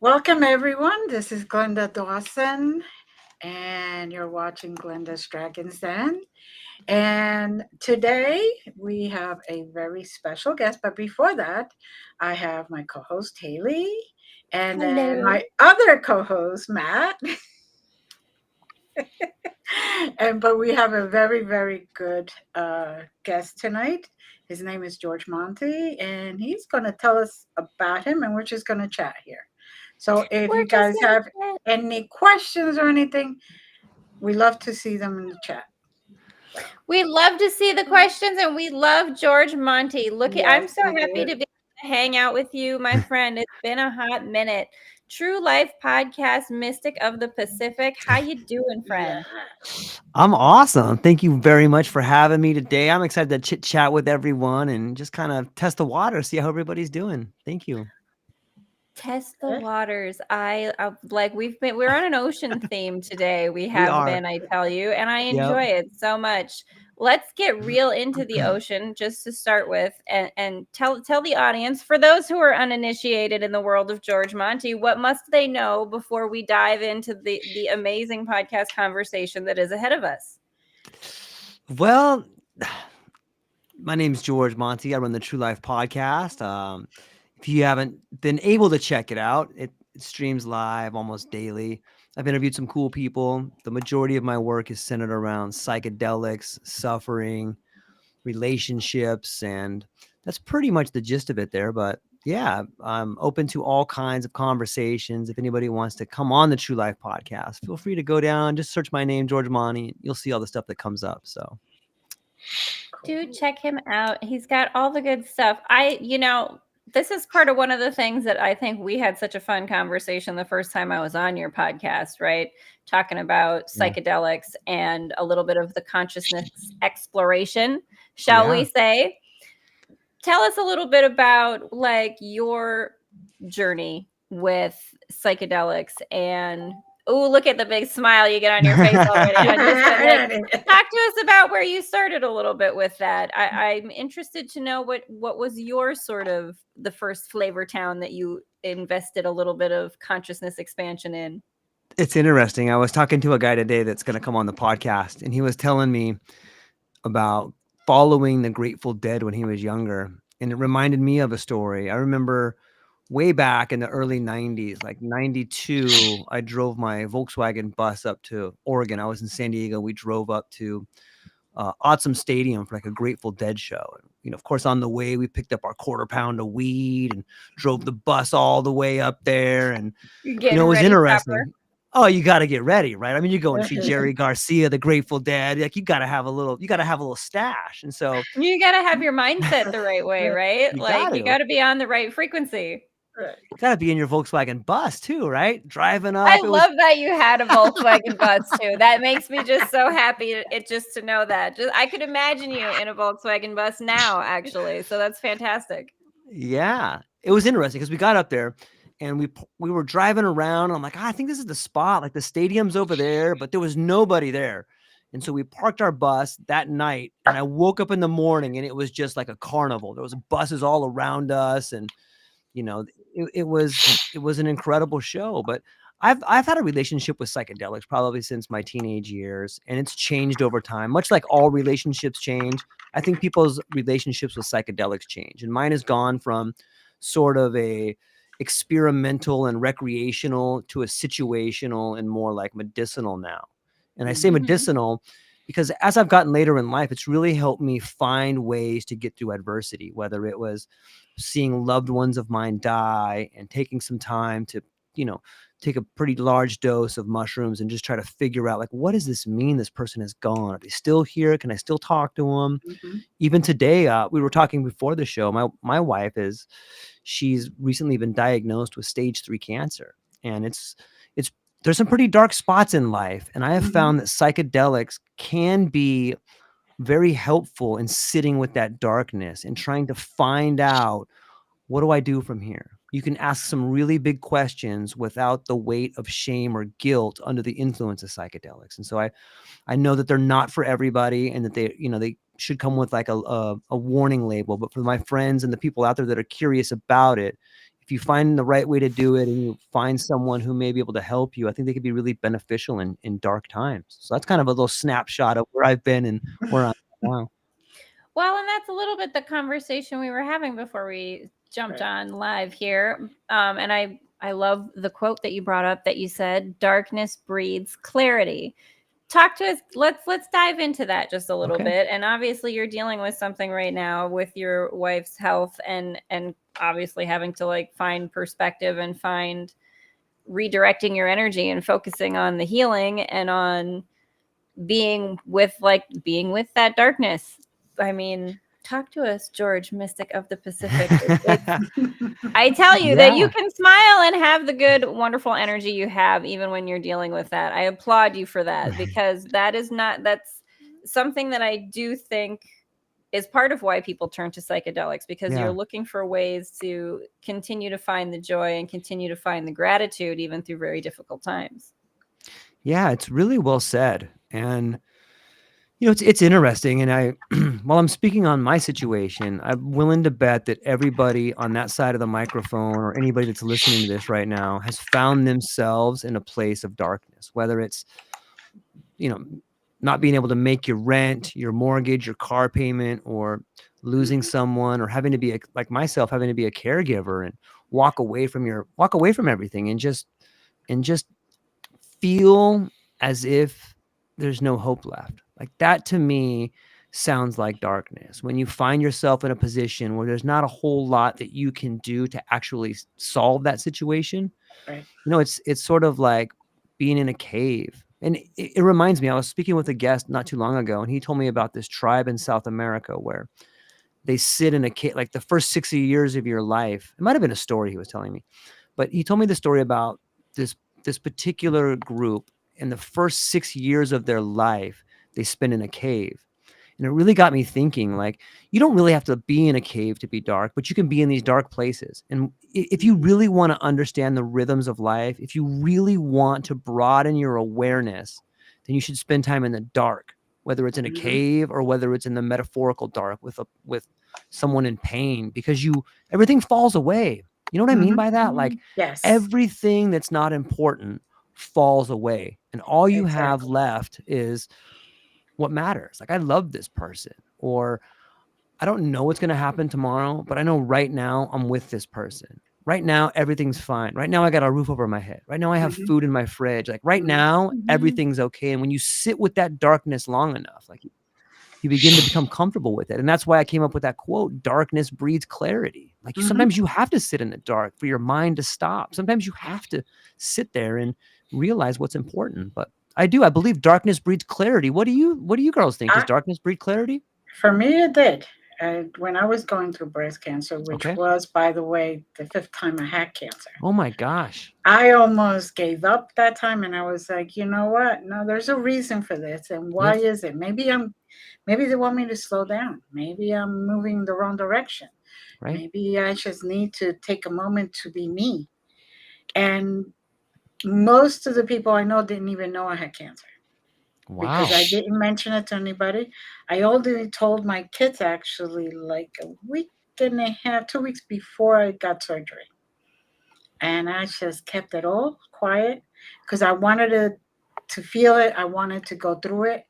Welcome, everyone. This is Glenda Dawson, and you're watching Glenda's Dragons Den. And today we have a very special guest. But before that, I have my co host, Haleigh, and then Hello. my other co host, Matt. But we have a very, very good guest tonight. His name is George Monty, and he's going to tell us about him, and we're just going to chat here. So if We're you just guys have gonna chat. any questions or anything, we love to see them in the chat. So We love to see the questions, and we love George Monty. yes, I'm so we happy do. to be able to hang out with you, my friend. It's been a hot minute. True Life Podcast, Mystic of the Pacific. How you doing, friend? Yes. I'm awesome. Thank you very much for having me today. I'm excited to chit chat with everyone and just kind of test the water, see how everybody's doing. Thank you. Test the waters. We're on an ocean theme today. We We have are. been, I tell you, and I Yep. enjoy it so much. Let's get real into the ocean just to start with, and tell the audience, for those who are uninitiated in the world of George Monty, what must they know before we dive into the amazing podcast conversation that is ahead of us? Well, my name's George Monty. I run the True Life podcast. If you haven't been able to check it out, it streams live almost daily. I've interviewed some cool people. The majority of my work is centered around psychedelics, suffering, relationships, and that's pretty much the gist of it there. But yeah, I'm open to all kinds of conversations. If anybody wants to come on the True Life podcast, feel free to go down, just search my name, George Monty. You'll see all the stuff that comes up. So Dude, check him out. He's got all the good stuff. This is part of one of the things that I think we had such a fun conversation the first time I was on your podcast, right? Talking about yeah. psychedelics and a little bit of the consciousness exploration, shall Yeah. we say. Tell us a little bit about like your journey with psychedelics and oh, look at the big smile you get on your face already. Talk to us about where you started a little bit with that. I'm interested to know what was your sort of the first flavor town that you invested a little bit of consciousness expansion in. It's interesting. I was talking to a guy today that's going to come on the podcast, and he was telling me about following the Grateful Dead when he was younger. And it reminded me of a story. I remember way back in the early 90s, like 92, I drove my Volkswagen bus up to Oregon. I was in San Diego. We drove up to Autzum Stadium for like a Grateful Dead show. And, of course, on the way, we picked up our quarter-pound of weed and drove the bus all the way up there. And, You're it getting was ready proper. interesting. Oh, you got to get ready, right? I mean, you're going to see Jerry Garcia, the Grateful Dead. Like, you got to have a little stash. And so You got to have your mindset the right way, right? you Like got you to. got to be on the right frequency. You got to be in your Volkswagen bus too, right? Driving I up. It was love that you had a Volkswagen bus too. That makes me just so happy just to know that. Just I could imagine you in a Volkswagen bus now, actually. So that's fantastic. Yeah, it was interesting because we got up there and we were driving around. And I'm like, I think this is the spot. Like the stadium's over there, but there was nobody there. And so we parked our bus that night. And I woke up in the morning and it was just like a carnival. There was buses all around us, and it was an incredible show. But I've had a relationship with psychedelics probably since my teenage years, and it's changed over time, much like all relationships change. I think people's relationships with psychedelics change, and mine has gone from sort of a experimental and recreational to a situational and more like medicinal now. And I say Mhm. medicinal because as I've gotten later in life, it's really helped me find ways to get through adversity, whether it was seeing loved ones of mine die and taking some time to, take a pretty large dose of mushrooms and just try to figure out, like, what does this mean? This person is gone. Are they still here? Can I still talk to them? Mhm. Even today, we were talking before the show. My wife she's recently been diagnosed with stage 3 cancer, and it's there's some pretty dark spots in life, and I have Mhm. found that psychedelics can be very helpful in sitting with that darkness and trying to find out, what do I do from here? You can ask some really big questions without the weight of shame or guilt under the influence of psychedelics. And so I know that they're not for everybody, and that they should come with like a warning label. But for my friends and the people out there that are curious about it, you find the right way to do it and you find someone who may be able to help you, I think they could be really beneficial in dark times. So that's kind of a little snapshot of where I've been and where I'm at now. Well, and that's a little bit the conversation we were having before we jumped on live here. And I love the quote that you brought up that you said, "Darkness breeds clarity." Talk to us. Let's dive into that just a little bit. And obviously, you're dealing with something right now with your wife's health, and obviously having to like find perspective and find redirecting your energy and focusing on the healing and on being with that darkness. I mean, talk to us, George, Mystic of the Pacific. I tell you that you can smile and have the good, wonderful energy you have, even when you're dealing with that. I applaud you for that, because that's something that I do think is part of why people turn to psychedelics, because you're looking for ways to continue to find the joy and continue to find the gratitude, even through very difficult times. Yeah, it's really well said. And it's interesting. And while I'm speaking on my situation, I'm willing to bet that everybody on that side of the microphone, or anybody that's listening to this right now, has found themselves in a place of darkness, whether it's, not being able to make your rent, your mortgage, your car payment, or losing someone, or having to be like myself, having to be a caregiver and walk away from everything and just feel as if there's no hope left. Like that to me sounds like darkness. When you find yourself in a position where there's not a whole lot that you can do to actually solve that situation. Right. It's sort of like being in a cave. And it reminds me, I was speaking with a guest not too long ago, and he told me about this tribe in South America where they sit in a cave, like the first 60 years of your life. It might've been a story he was telling me, but he told me the story about this particular group. In the first 6 years of their life, they spend in a cave. And it really got me thinking, like, you don't really have to be in a cave to be dark, but you can be in these dark places. And if you really want to understand the rhythms of life, if you really want to broaden your awareness, then you should spend time in the dark, whether it's in a cave or whether it's in the metaphorical dark with someone in pain, because everything falls away. You know what I mean by that? Like, everything that's not important falls away, and all you have left is what matters. Like, I love this person, or I don't know what's going to happen tomorrow, but I know right now I'm with this person. Right now, everything's fine. Right now, I got a roof over my head. Right now, I have food in my fridge. Like right now, everything's okay. And when you sit with that darkness long enough, like you begin to become comfortable with it. And that's why I came up with that quote, darkness breeds clarity. Like sometimes you have to sit in the dark for your mind to stop. Sometimes you have to sit there and realize what's important. But I believe darkness breeds clarity. What do you girls think? Does darkness breed clarity? For me, it did. When I was going through breast cancer, which was, by the way, the 5th time I had cancer. Oh my gosh. I almost gave up that time, and I was like, you know what? No, there's a reason for this. And why is it? Maybe they want me to slow down. Maybe I'm moving the wrong direction. Right. Maybe I just need to take a moment to be me. And most of the people I know didn't even know I had cancer. Wow. Because I didn't mention it to anybody. I only told my kids actually like a week and a half, 2 weeks before I got surgery. And I just kept it all quiet because I wanted to feel it. I wanted to go through it.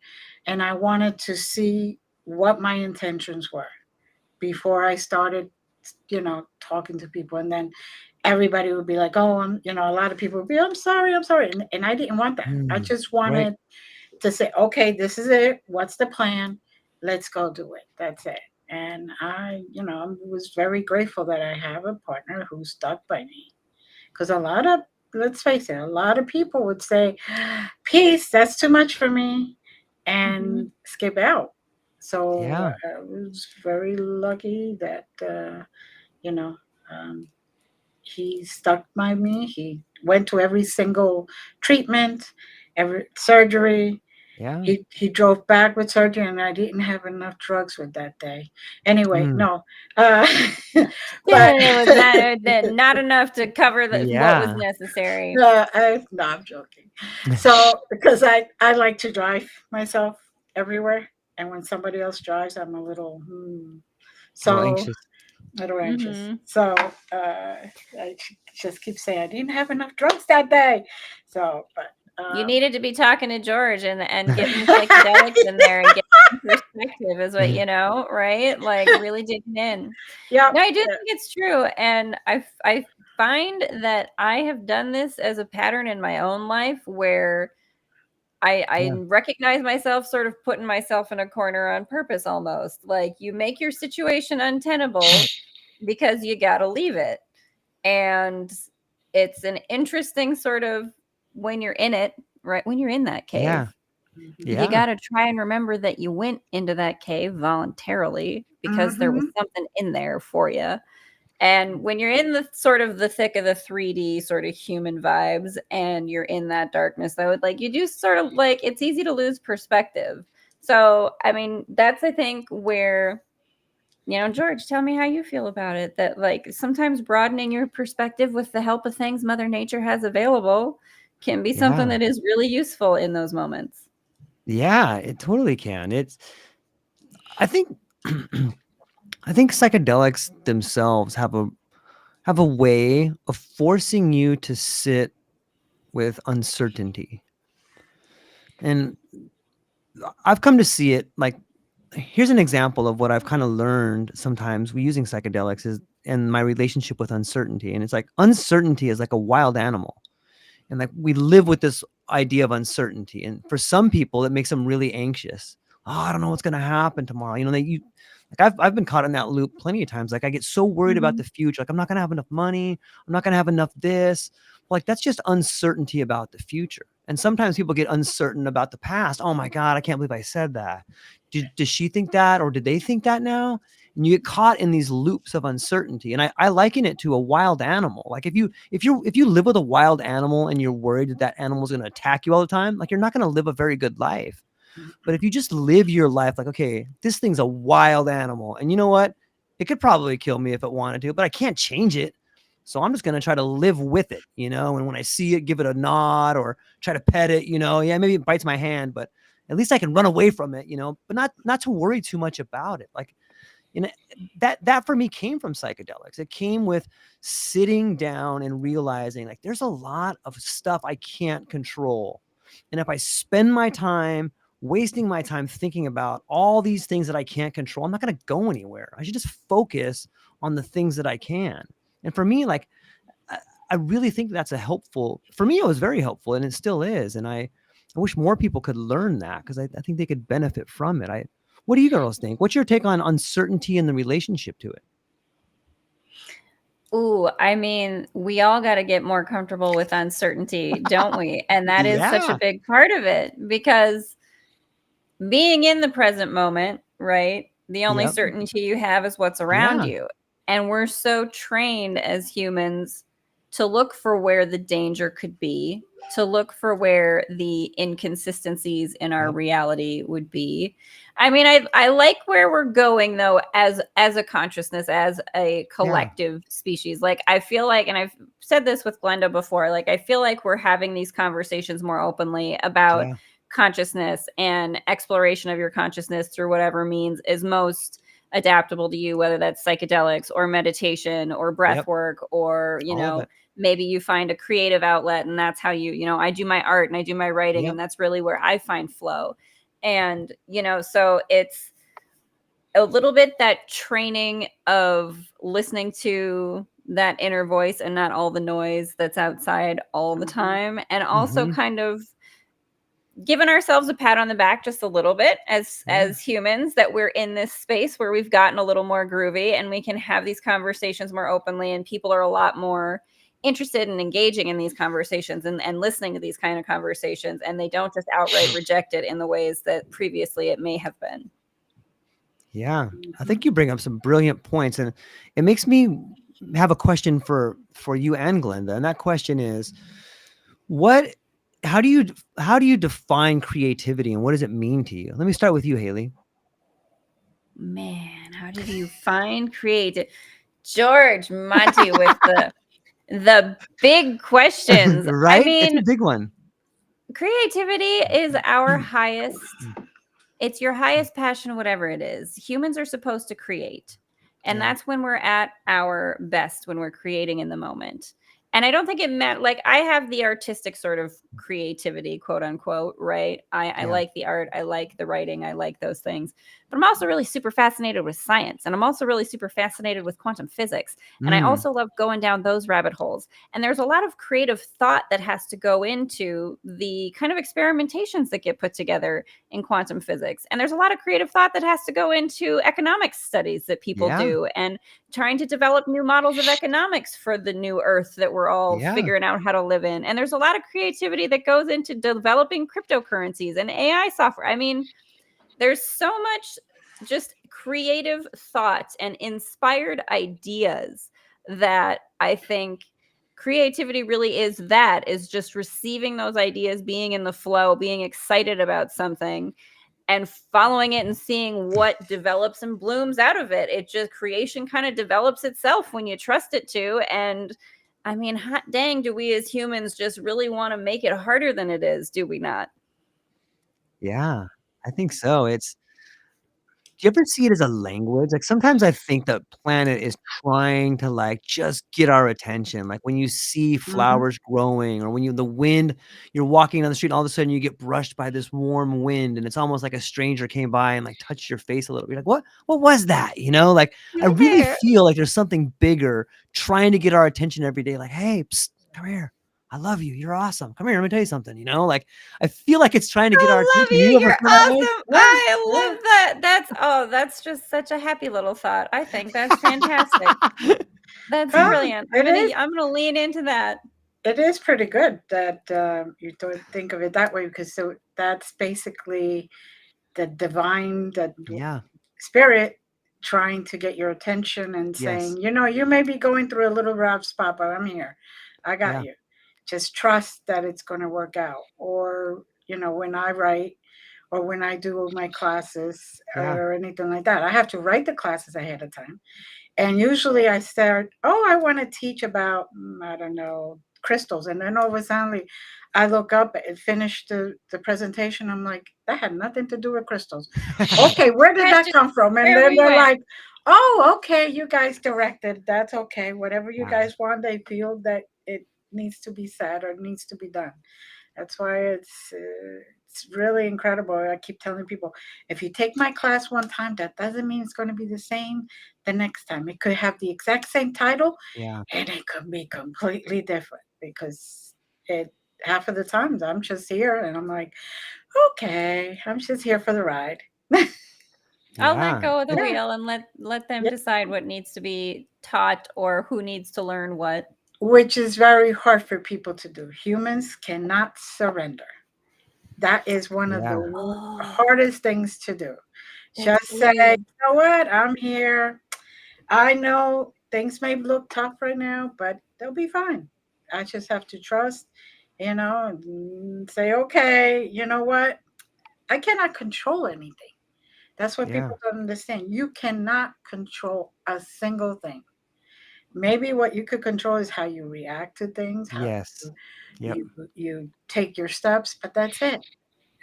And I wanted to see what my intentions were before I started, talking to people. And then everybody would be like, oh, a lot of people would be, I'm sorry. And I didn't want that. I just wanted to say, okay, this is it. What's the plan? Let's go do it. That's it. And I was very grateful that I have a partner who stuck by me. Because let's face it, a lot of people would say, peace, that's too much for me, and skip out. So I was very lucky that, he stuck by me. He went to every single treatment, every surgery. Yeah. He drove back with surgery, and I didn't have enough drugs with that day. Anyway, no. But it was not enough to cover what was necessary. No, I'm joking. So because I like to drive myself everywhere, and when somebody else drives, I'm a little So anxious. a little anxious. Mhm. So I just keep saying I didn't have enough drugs that day. So, but You needed to be talking to George and getting the psychedelics in there and getting some perspective is what right? Like really digging in. yeah, No, I do think it's true, and I find that I have done this as a pattern in my own life where I recognize myself sort of putting myself in a corner on purpose almost. Like you make your situation untenable because you got to leave it. And it's an interesting sort of when you're in it, right? When you're in that Yeah. cave, you Yeah. got to try and remember that you went into that cave voluntarily because there was something in there for you. And when you're in the sort of the thick of the 3D sort of human vibes and you're in that darkness, though, like you do sort of like it's easy to lose perspective. So, I mean, that's I think where George, tell me how you feel about it. That like sometimes broadening your perspective with the help of things Mother Nature has available can be something Yeah. that is really useful in those moments. Yeah, it totally can. I think I think psychedelics themselves have a way of forcing you to sit with uncertainty. And I've come to see it like here's an example of what I've kind of learned sometimes using psychedelics is in my relationship with uncertainty. And it's like uncertainty is like a wild animal. And like we live with this idea of uncertainty. And for some people, it makes them really anxious. Oh, I don't know what's going to happen tomorrow. I've been caught in that loop plenty of times. Like I get so worried about the future. Like I'm not going to have enough money. I'm not going to have enough this. Like that's just uncertainty about the future. And sometimes people get uncertain about the past. Oh my God, I can't believe I said that. Does she think that, or did they think that now? And you get caught in these loops of uncertainty. And I liken it to a wild animal. Like if you live with a wild animal and you're worried that animal is going to attack you all the time, like you're not going to live a very good life. But if you just live your life like, okay, this thing's a wild animal, and you know what? It could probably kill me if it wanted to, but I can't change it. So I'm just going to try to live with it, and when I see it, give it a nod or try to pet it, yeah, maybe it bites my hand, but at least I can run away from it, but not to worry too much about it. Like, that for me came from psychedelics. It came with sitting down and realizing like there's a lot of stuff I can't control. And if I spend my time wasting my time thinking about all these things that I can't control, I'm not going to go anywhere. I should just focus on the things that I can. And for me, like, I really think that's for me, it was very helpful, and it still is. And I wish more people could learn that because I think they could benefit from it. What do you girls think? What's your take on uncertainty and the relationship to it? Ooh, I mean, we all got to get more comfortable with uncertainty, don't we? And that is such a Yeah. big part of it because being in the present moment, right? The only Yep. certainty you have is what's around Yeah. you. And we're so trained as humans to look for where the danger could be, to look for where the inconsistencies in our Yep. reality would be. I mean, I like where we're going though, as a consciousness, as a collective species. Like I feel like, and I've said this with Glenda before, like I feel like we're having these conversations more openly about Yeah. consciousness and exploration of your consciousness through whatever means is most adaptable to you, whether that's psychedelics or meditation or breath Yep. work or All of it. maybe you find a creative outlet and that's how I do my art and I do my writing. Yep. And that's really where I find flow. And so it's a little bit that training of listening to that inner voice and not all the noise that's outside all the time, and also kind of giving ourselves a pat on the back just a little bit as humans, that we're in this space where we've gotten a little more groovy and we can have these conversations more openly, and people are a lot more interested in engaging in these conversations and listening to these kind of conversations, and they don't just outright reject it in the ways that previously it may have been. Yeah. I think you bring up some brilliant points, and it makes me have a question for you and Glenda. And that question is, how do you define creativity, and what does it mean to you? Let me start with you, Haleigh. Man, how did you find creative? George Monty with the big questions. Right? I mean, It's a big one. creativity is our highest, it's your highest passion, whatever it is. Humans are supposed to create. And that's when we're at our best, when we're creating in the moment. And I don't think it meant like I have the artistic sort of creativity, quote unquote, right? I like the art, I like the writing, I like those things. But I'm also really super fascinated with science. And I'm also really super fascinated with quantum physics. And I also love going down those rabbit holes. And there's a lot of creative thought that has to go into the kind of experimentations that get put together in quantum physics. And there's a lot of creative thought that has to go into economics studies that people do, and trying to develop new models of economics for the new earth that we're all figuring out how to live in. And there's a lot of creativity that goes into developing cryptocurrencies and AI software. I mean, there's so much just creative thoughts and inspired ideas that I think creativity really is just receiving those ideas, being in the flow, being excited about something, and following it and seeing what develops and blooms out of it. It just, creation kind of develops itself when you trust it to. And I mean, hot dang, do we as humans just really want to make it harder than it is, do we not? Yeah, I think so. Do you ever see it as a language? Like sometimes I think the planet is trying to like just get our attention. Like when you see flowers growing, or when the wind, you're walking down the street and all of a sudden you get brushed by this warm wind, and it's almost like a stranger came by and like touched your face a little bit. You're like, what was that? Like I really feel like there's something bigger trying to get our attention every day. Like, hey, psst, come here. I love you. You're awesome. Come here. Let me tell you something. Like I feel like it's trying to get our attention. You. You're awesome. Yeah, I love that. That's just such a happy little thought. I think that's fantastic. That's brilliant. I'm gonna lean into that. It is pretty good that you don't think of it that way, because that's basically the divine, spirit trying to get your attention and saying, you may be going through a little rough spot, but I'm here. I got you. Just trust that it's going to work out. Or, when I write or when I do my classes or anything like that, I have to write the classes ahead of time. And usually I start, I want to teach about, I don't know, crystals. And then all of a sudden I look up and finish the presentation. I'm like, that had nothing to do with crystals. Okay, where did that come from? And then they're like, okay, you guys directed. That's okay. Whatever you guys want, they feel that it needs to be said or needs to be done. That's why it's really incredible. I keep telling people, if you take my class one time, that doesn't mean it's going to be the same the next time. It could have the exact same title, and it could be completely different, because half of the times I'm just here and I'm like, okay, I'm just here for the ride. I'll let go of the wheel and let them decide what needs to be taught or who needs to learn what. Which is very hard for people to do. Humans cannot surrender. That is one of the hardest things to do. Just say, you know what? I'm here. I know things may look tough right now, but they'll be fine. I just have to trust, and say, okay, you know what? I cannot control anything. That's what people don't understand. You cannot control a single thing. Maybe what you could control is how you react to things, how you take your steps, but that's it.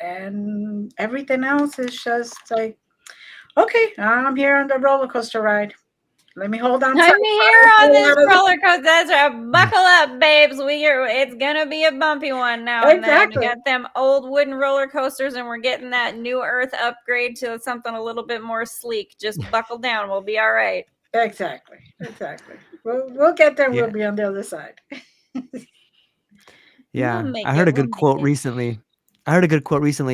And everything else is just like, okay, I'm here on the roller coaster ride. Let me hold on. I'm here on this roller coaster. That's right. Buckle up, babes. It's gonna be a bumpy one now. Exactly. And then we got them old wooden roller coasters, and we're getting that new Earth upgrade to something a little bit more sleek. Just buckle down. We'll be all right. Exactly. We'll get there. We'll be on the other side. I heard a good quote recently.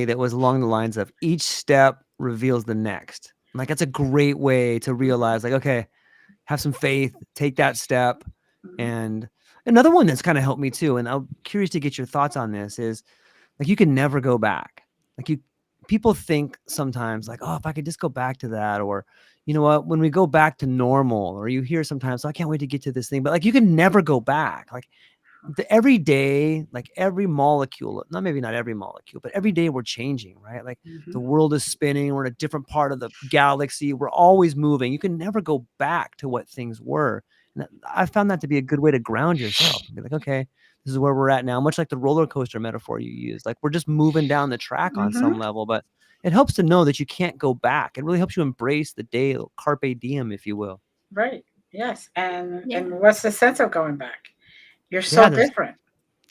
That was along the lines of, each step reveals the next. Like that's a great way to realize, like, okay, have some faith, take that step. And another one that's kind of helped me too, and I'm curious to get your thoughts on this, is like, you can never go back. Like people think sometimes like, if I could just go back to that, or you know what, when we go back to normal, or you hear sometimes, I can't wait to get to this thing, but like you can never go back. Like every day, like every molecule, maybe not every molecule, but every day we're changing, right? Like the world is spinning. We're in a different part of the galaxy. We're always moving. You can never go back to what things were. And I found that to be a good way to ground yourself and be like, okay, this is where we're at now. Much like the roller coaster metaphor you used, like we're just moving down the track on some level, but it helps to know that you can't go back. It really helps you embrace the day, carpe diem, if you will. Right. Yes. And Yeah. what's the sense of going back? You're so Yeah, there's different.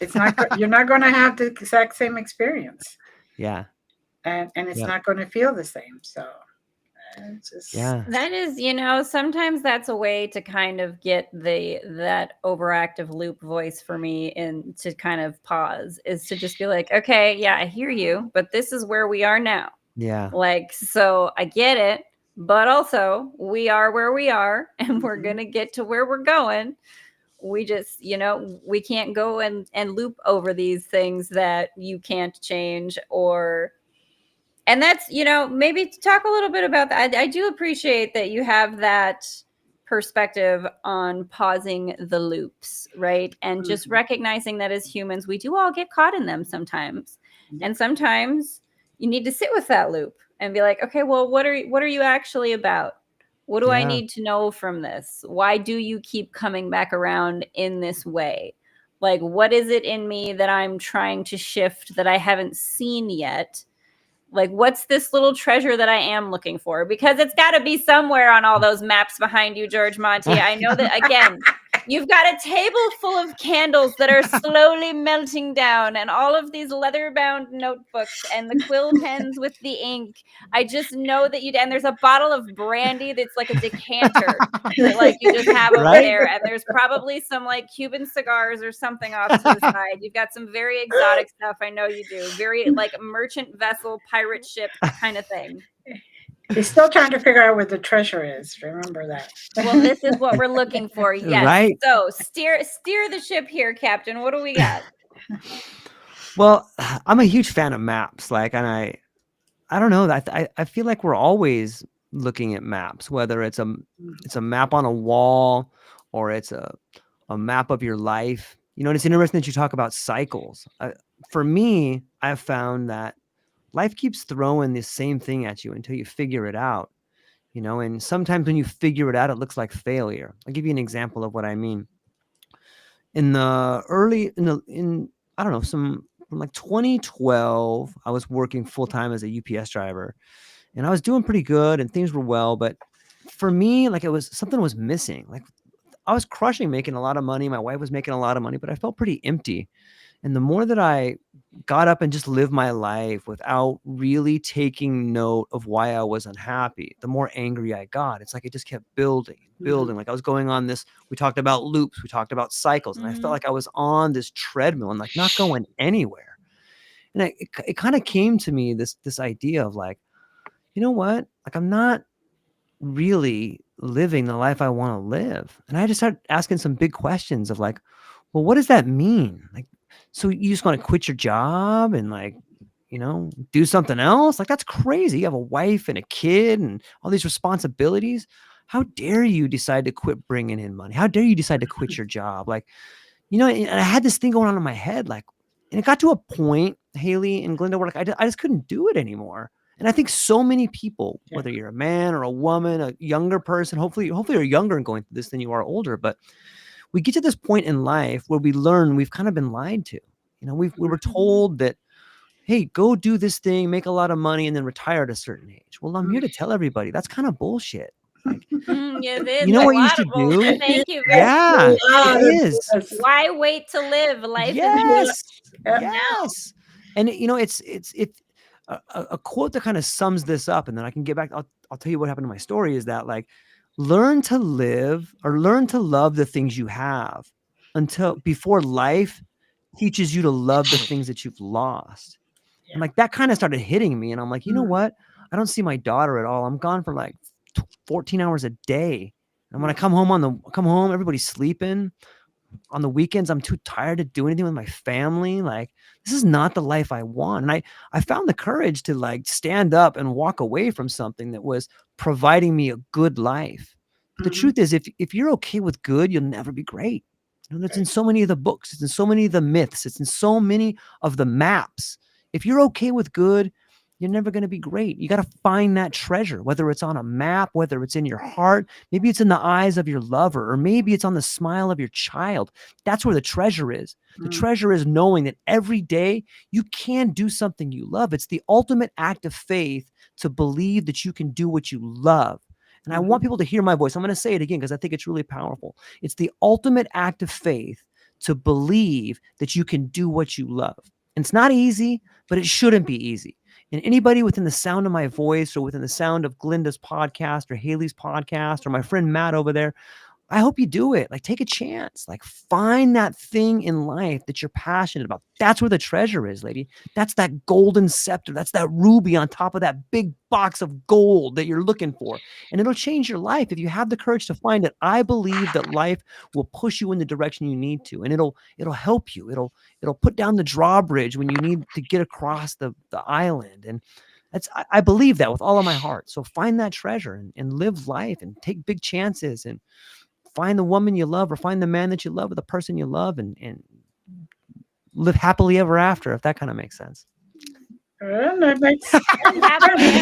It's not you're not going to have the exact same experience, yeah, and it's yeah, not going to feel the same. So it's just yeah, That is, sometimes that's a way to kind of get that overactive loop voice for me and to kind of pause is to just be like, okay, yeah, I hear you, but this is where we are now. yeah, Like, so I get it, but also we are where we are and we're Mhm. going to get to where we're going. We just, we can't go and loop over these things that you can't change and that's, maybe to talk a little bit about that. I do appreciate that you have that perspective on pausing the loops, right? And just Mhm. recognizing that as humans, we do all get caught in them sometimes. Yep. And sometimes you need to sit with that loop and be like, okay, well, what are you actually about? What do I yeah. need to know from this? Why do you keep coming back around in this way? Like, what is it in me that I'm trying to shift that I haven't seen yet? Like, what's this little treasure that I am looking for? Because it's got to be somewhere on all those maps behind you, George Monty. I know that, again, you've got a table full of candles that are slowly melting down, and all of these leather-bound notebooks and the quill pens with the ink. I just know that and there's a bottle of brandy that's like a decanter that like you just have over Right? there, and there's probably some like Cuban cigars or something off to the side. You've got some very exotic stuff. I know you do. Very like merchant vessel, pirate ship kind of thing. He's still trying to figure out where the treasure is. Remember that. Well, this is what we're looking for. Yes. Right. So steer the ship here, Captain. What do we got? Well, I'm a huge fan of maps. Like, and I don't know. I feel like we're always looking at maps, whether it's a map on a wall or it's a map of your life. And it's interesting that you talk about cycles. For me, I've found that life keeps throwing the same thing at you until you figure it out. And sometimes when you figure it out, it looks like failure. I'll give you an example of what I mean. In the early, in I don't know, from like 2012, I was working full time as a UPS driver, and I was doing pretty good, and things were well. But for me, like something was missing. Like I was crushing, making a lot of money. My wife was making a lot of money, but I felt pretty empty. And the more that I got up and just lived my life without really taking note of why I was unhappy, the more angry I got. It's like it just kept building and building. Like I was going on this, we talked about loops, we talked about cycles, and I felt like I was on this treadmill and like not going anywhere. And it kind of came to me, this idea of like, you know what? Like I'm not really living the life I want to live. And I just started asking some big questions of like, well, what does that mean? Like, so you just want to quit your job and like, do something else? Like, that's crazy. You have a wife and a kid and all these responsibilities. How dare you decide to quit bringing in money? How dare you decide to quit your job? Like, and I had this thing going on in my head, like, and it got to a point, Haleigh and Glenda, where like, I just couldn't do it anymore. And I think so many people, whether you're a man or a woman, a younger person, hopefully you're younger and going through this than you are older, but we get to this point in life where we learn we've kind of been lied to. We were told that, hey, go do this thing, make a lot of money, and then retire at a certain age. Well, I'm here to tell everybody that's kind of bullshit. Like, Yes, it is you know a what you lot of should bullshit. do? Thank you very Yeah, it is. Why wait to live? Life is Yes, Yep. yes. And it's a quote that kind of sums this up, and then I can get back. I'll tell you what happened to my story. Is that like, learn to live or learn to love the things you have until before life teaches you to love the things that you've lost. And like that kind of started hitting me, and I'm like, you know what? I don't see my daughter at all. I'm gone for like 14 hours a day, and when I come home, everybody's sleeping. On the weekends, I'm too tired to do anything with my family. Like, this is not the life I want. And I found the courage to like stand up and walk away from something that was providing me a good life. But the truth is, if you're okay with good, you'll never be great. It's in so many of the books. It's in so many of the myths. It's in so many of the maps. If you're okay with good, you're never going to be great. You got to find that treasure, whether it's on a map, whether it's in your heart, maybe it's in the eyes of your lover, or maybe it's on the smile of your child. That's where the treasure is. The treasure is knowing that every day you can do something you love. It's the ultimate act of faith to believe that you can do what you love. And I want people to hear my voice. I'm going to say it again because I think it's really powerful. It's the ultimate act of faith to believe that you can do what you love. And it's not easy, but it shouldn't be easy. And anybody within the sound of my voice or within the sound of Glenda's podcast or Haleigh's podcast or my friend Matt over there, I hope you do it. Like, take a chance. Like, find that thing in life that you're passionate about. That's where the treasure is, lady. That's that golden scepter. That's that ruby on top of that big box of gold that you're looking for. And it'll change your life if you have the courage to find it. I believe that life will push you in the direction you need to, and it'll help you. It'll put down the drawbridge when you need to get across the island. And I believe that with all of my heart. So find that treasure and live life and take big chances and find the woman you love or find the man that you love or the person you love and live happily ever after, if that kind of makes sense. That makes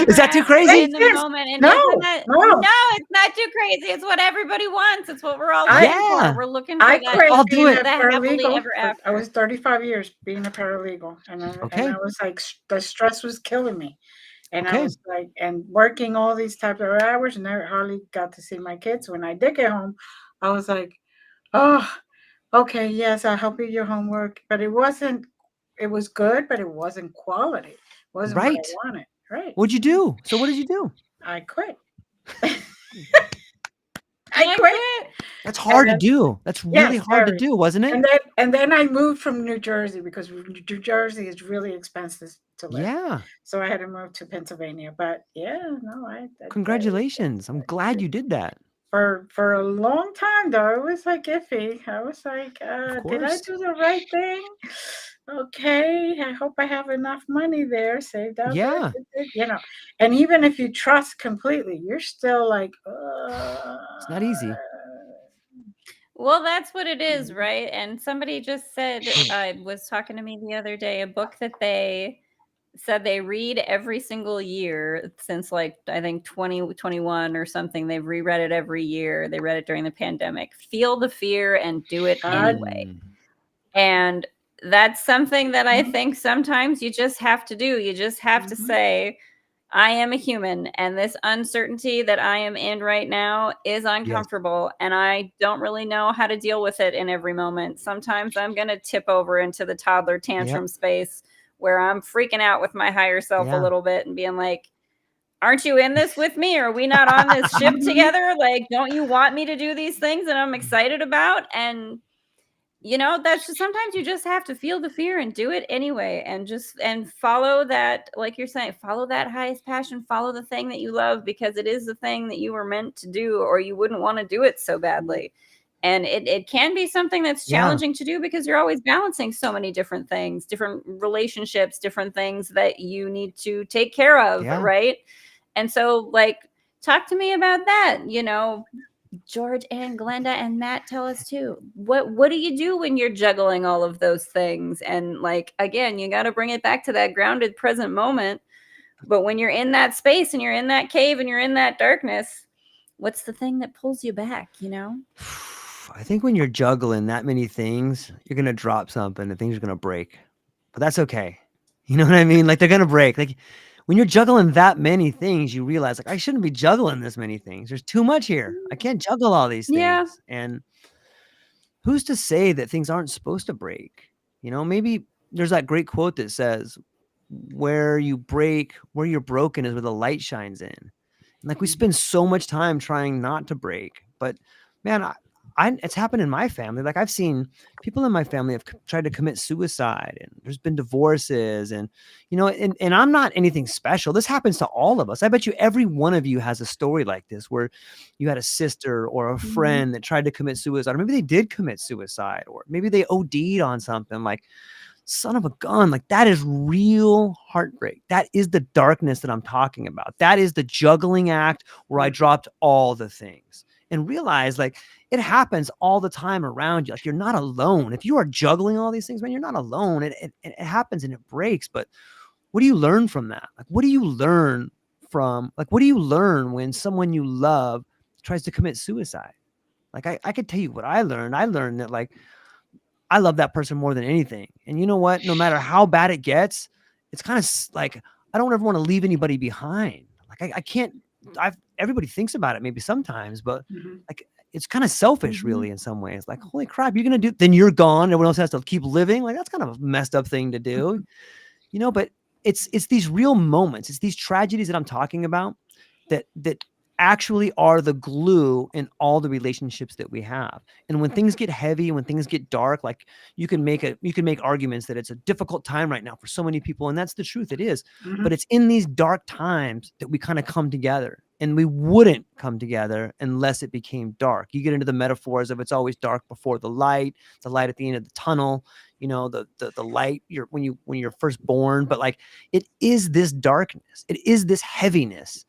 Is that too crazy? In the moment. And No, it's not too crazy. It's what everybody wants. It's what we're all looking for. We're looking for that. I'll do it. Happily ever after. I was 35 years being a paralegal, and I was like, the stress was killing me. And I was like, and working all these types of hours, and I hardly got to see my kids. When I did get home, I was like, oh, okay, yes, I'll help you your homework. But it wasn't, it was good, but it wasn't quality. It wasn't what I wanted. Right. What'd you do? So what did you do? I quit. I quit. That's hard to do. That's really hard to do, wasn't it? And then I moved from New Jersey because New Jersey is really expensive to live. Yeah. So I had to move to Pennsylvania. But congratulations. I'm glad you did that. For a long time though, it was like iffy. I was like, did I do the right thing? Okay, I hope I have enough money there saved up. Yeah. And even if you trust completely, you're still like, it's not easy. Well, that's what it is, right? And somebody just said, was talking to me the other day, a book that they said they read every single year since like, I think 2021 or something. They've reread it every year. They read it during the pandemic. Feel the fear and do it anyway. And that's something that I think sometimes you just have to do. You just have to say, I am a human, and this uncertainty that I am in right now is uncomfortable, and I don't really know how to deal with it in every moment. Sometimes I'm going to tip over into the toddler tantrum space where I'm freaking out with my higher self a little bit and being like, aren't you in this with me? Are we not on this ship together? Like, don't you want me to do these things that I'm excited about? And that's just, sometimes you just have to feel the fear and do it anyway, and follow that, like you're saying, follow that highest passion, follow the thing that you love, because it is the thing that you were meant to do, or you wouldn't want to do it so badly. And it can be something that's challenging to do because you're always balancing so many different things, different relationships, different things that you need to take care of. Right. And so, like, talk to me about that, George and Glenda and Matt, tell us too. What do you do when you're juggling all of those things? And like, again, you got to bring it back to that grounded present moment. But when you're in that space and you're in that cave and you're in that darkness, what's the thing that pulls you back, I think when you're juggling that many things, you're going to drop something and things are going to break. But that's okay. You know what I mean? Like, they're going to break. Like, when you're juggling that many things, you realize, like, I shouldn't be juggling this many things. There's too much here. I can't juggle all these things. Yeah. And who's to say that things aren't supposed to break? Maybe there's that great quote that says, where you're broken is where the light shines in. And like, we spend so much time trying not to break. But man, it's happened in my family. Like, I've seen people in my family have tried to commit suicide, and there's been divorces, and and I'm not anything special. This happens to all of us. I bet you every one of you has a story like this, where you had a sister or a friend that tried to commit suicide, or maybe they did commit suicide, or maybe they OD'd on something. Like, son of a gun, like, that is real heartbreak. That is the darkness that I'm talking about. That is the juggling act where I dropped all the things and realized, like, it happens all the time around you. Like, you're not alone. If you are juggling all these things, man, you're not alone. It happens and it breaks. But what do you learn from that? Like, what do you learn when someone you love tries to commit suicide? Like, I could tell you what I learned. I learned that, like, I love that person more than anything. And you know what? No matter how bad it gets, it's kind of like, I don't ever want to leave anybody behind. Like, I can't everybody thinks about it maybe sometimes, but Mhm. like it's kind of selfish, Mhm. really, in some ways. Like, holy crap, you're gonna do, then you're gone. Everyone else has to keep living. Like, that's kind of a messed up thing to do, But it's these real moments, it's these tragedies that I'm talking about that actually are the glue in all the relationships that we have. And when things get heavy, when things get dark, like you can make arguments that it's a difficult time right now for so many people, and that's the truth, it is. Mhm. But it's in these dark times that we kind of come together, and we wouldn't come together unless it became dark. You get into the metaphors of it's always dark before the light at the end of the tunnel, the light when you're first born. But like, it is this darkness, it is this heaviness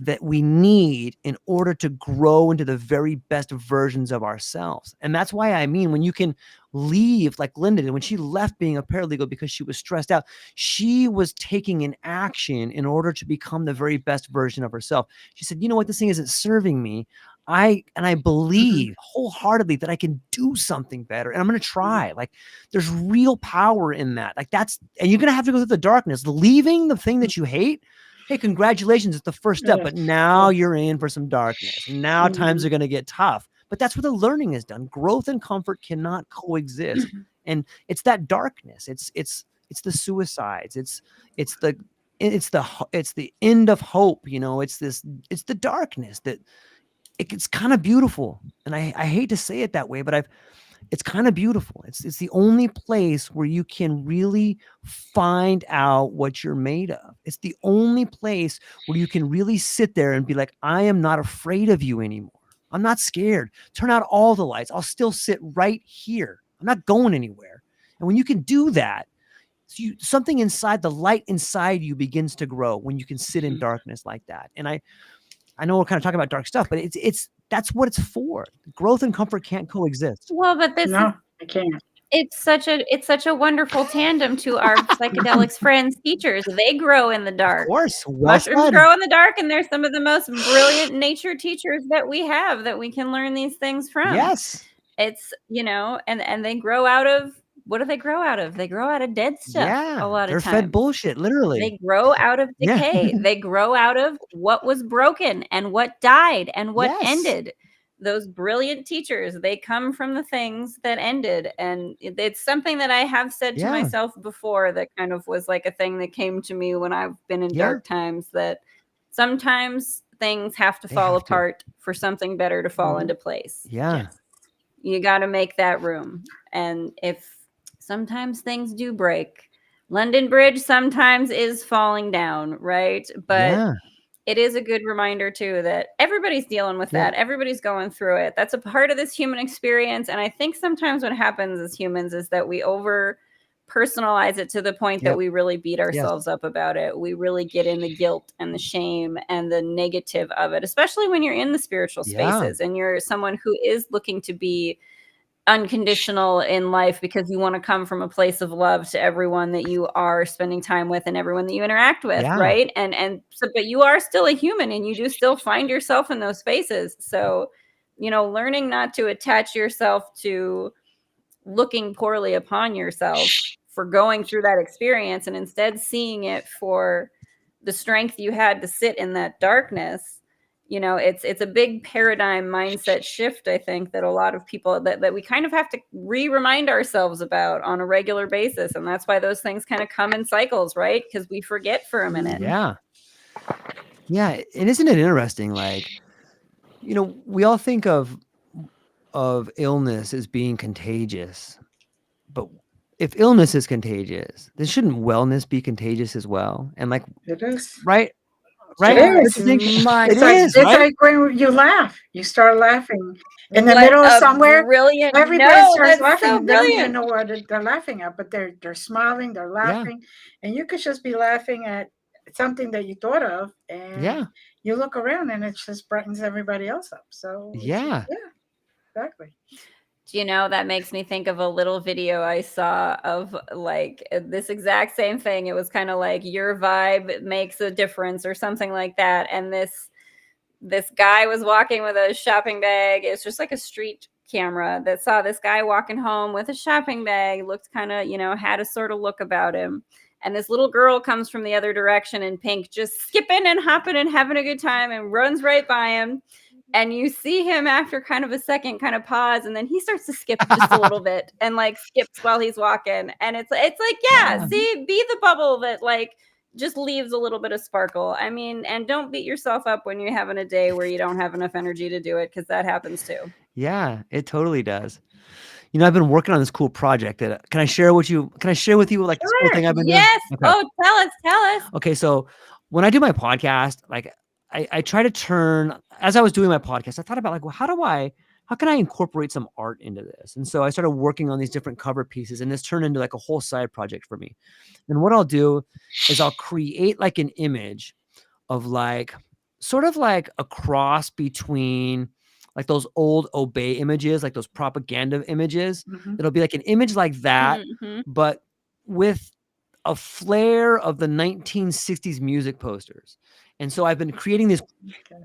that we need in order to grow into the very best versions of ourselves. And that's why, I mean, when you can leave, like Glenda did, when she left being a paralegal because she was stressed out, she was taking an action in order to become the very best version of herself. She said, you know what, this thing isn't serving me. I believe wholeheartedly that I can do something better, and I'm going to try. Like, there's real power in that. Like, and you're going to have to go through the darkness, leaving the thing that you hate. Hey, congratulations, it's the first step, but now you're in for some darkness, and now times are going to get tough. But that's where the learning is done. Growth and comfort cannot coexist. And it's that darkness. It's the suicides. It's the end of hope. It's the darkness that it's kind of beautiful. And I hate to say it that way, but it's kind of beautiful. It's the only place where you can really find out what you're made of. It's the only place where you can really sit there and be like, I am not afraid of you anymore. I'm not scared. Turn out all the lights. I'll still sit right here. I'm not going anywhere. And when you can do that, something inside, the light inside you begins to grow when you can sit in darkness like that. And I know we're kind of talking about dark stuff, but that's what it's for. Growth and comfort can't coexist. Well, but this is, No, I can't. it's such a wonderful tandem to our psychedelics friends, teachers. They grow in the Of dark. course. Well Mushrooms said. grow in the dark, and they're some of the most brilliant nature teachers that we have, that we can learn these things from. Yes. It's, and they grow out of, what do they grow out of? They grow out of dead stuff. Yeah. A lot They're of times fed bullshit, literally. they grow out of Yeah. decay. They grow out of what was broken and what died and what Yes. ended. Those brilliant teachers, they come from the things that ended. And it's something that I have said to Yeah. myself before, that kind of was like a thing that came to me when I've been in Yeah. dark times, that sometimes things have to They fall have to. apart for something better to fall into place. Yeah. You got to make that room. And if sometimes things do break, London Bridge sometimes is falling down, right? But Yeah. it is a good reminder too that everybody's dealing with Yeah. that. Everybody's going through it. That's a part of this human experience. And I think sometimes what happens as humans is that we over personalize it to the point that Yep. we really beat Yes. ourselves up about it. We really get in the guilt and the shame and the negative of it, especially when you're in the spiritual Yeah. spaces and you're someone who is looking to be unconditional in life, because you want to come from a place of love to everyone that you are spending time with and everyone that you interact with. Yeah. Right. And so, but you are still a human, and you do still find yourself in those spaces. So, learning not to attach yourself to looking poorly upon yourself for going through that experience, and instead seeing it for the strength you had to sit in that darkness. It's a big paradigm mindset shift, I think, that a lot of people that we kind of have to remind ourselves about on a regular basis. And that's why those things kind of come in cycles, right? Because we forget for a minute. Yeah. Yeah. And isn't it interesting? Like, we all think of illness as being contagious, but if illness is contagious, then shouldn't wellness be contagious as well? And like, It is. right? It Don't is. you think? My It It's is, right? like when you laugh, you start laughing in the What middle of a somewhere. brilliant Everybody no, starts that's laughing, so and they don't even brilliant. know what they're laughing at, but they're smiling, they're laughing, and you could just be laughing at something that you thought of, and Yeah. you look around, and it just brightens everybody else up. So Yeah. exactly. That makes me think of a little video I saw of like this exact same thing. It was kind of like your vibe makes a difference or something like that. And this guy was walking with a shopping bag. It's just like a street camera that saw this guy walking home with a shopping bag, looked kind of, had a sort of look about him. and this little girl comes from the other direction in pink, just skipping and hopping and having a good time, and runs right by him. And you see him after kind of a second kind of pause, and then he starts to skip just a little bit and like skips while he's walking. And it's like, yeah, see, be the bubble that like just leaves a little bit of sparkle. I mean, and don't beat yourself up when you're having a day where you don't have enough energy to do it, because that happens too. Yeah, it totally does. You know, I've been working on this cool project that can I share with you like this cool thing I've been doing? Yes. Okay. Oh, tell us. Okay, so when I do my podcast, like I try to turn, as I was doing my podcast, I thought about like, well, how can I incorporate some art into this? And so I started working on these different cover pieces, and this turned into like a whole side project for me. And what I'll do is I'll create like an image of like, sort of like a cross between like those old Obey images, like those propaganda images. It'll be like an image like that, but with a flair of the 1960s music posters. And so I've been creating this.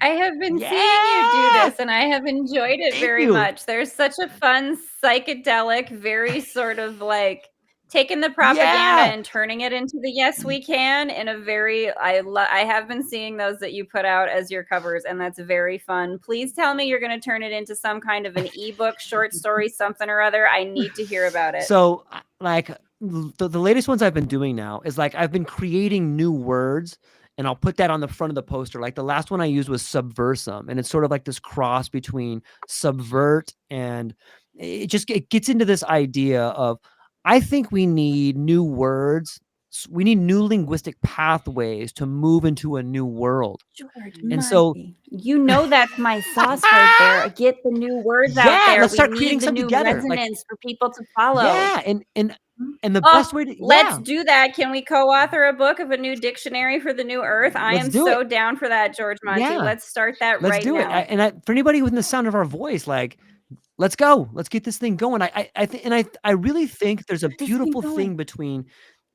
I have been seeing you do this, and I have enjoyed it very much. There's such a fun, psychedelic, very sort of like taking the propaganda and turning it into the yes we can in a very I have been seeing those that you put out as your covers, and that's very fun. Please tell me you're going to turn it into some kind of an ebook, short story, something or other. I need to hear about it. So like the latest ones I've been doing now is like I've been creating new words, and I'll put that on the front of the poster. Like the last one I used was subversum, and it's sort of like this cross between subvert, and it gets into this idea of, I think we need new words. We need new linguistic pathways to move into a new world. George And Monty, so you know that's my sauce right there. Get the new words out there. Let's start We creating need the some new together, resonance for people to follow. Yeah, and the best way to let's do that. Can we co-author a book of a new dictionary for the new earth? I am so down for that, George Monty. Yeah. Let's start that Let's right do now. it. For anybody within the sound of our voice, like, let's go. Let's get this thing going. I really think there's a beautiful thing between